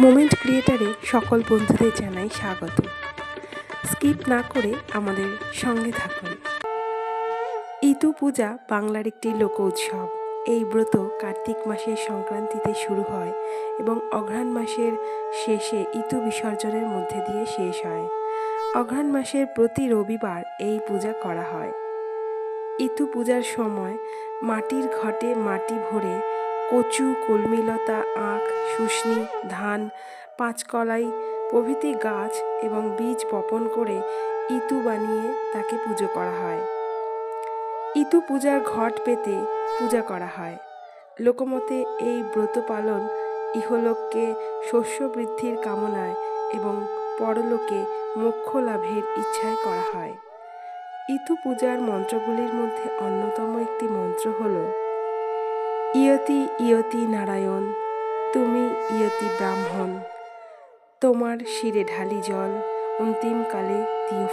Moment ক্রিয়েটারে সকল বন্ধুদের জানাই স্বাগত। স্কিপ না করে আমাদের সঙ্গে থাকুন। ইতু পূজা বাংলার একটি লোক উৎসব। এই ব্রত কার্তিক মাসের সংক্রান্তিতে শুরু হয় এবং অঘ্রাণ মাসের শেষে ইতু বিসর্জনের মধ্যে দিয়ে শেষ হয়। অঘ্রাণ মাসের প্রতি রবিবার এই পূজা করা হয়। ইতু পূজার সময় মাটির ঘটে মাটি ভরে কচু, কলমিলতা, আখ, শুষ্নী, ধান, পাঁচকলাই প্রভৃতি গাছ এবং বীজ বপন করে ইতু বানিয়ে তাকে পুজো করা হয়। ইতু পূজার ঘট পেতে পূজা করা হয়। লোকমতে এই ব্রত পালন ইহলোককে শস্য বৃদ্ধির কামনায় এবং পরলোকে মোক্ষ লাভের ইচ্ছায় করা হয়। ইতু পূজার মন্ত্রগুলির মধ্যে অন্যতম একটি মন্ত্র হল ইয়তি ইয়তি নারায়ণ, তুমি ইয়তি ব্রাহ্মণ, তোমার শিরে ঢালি জল, অন্তিমকালে দিও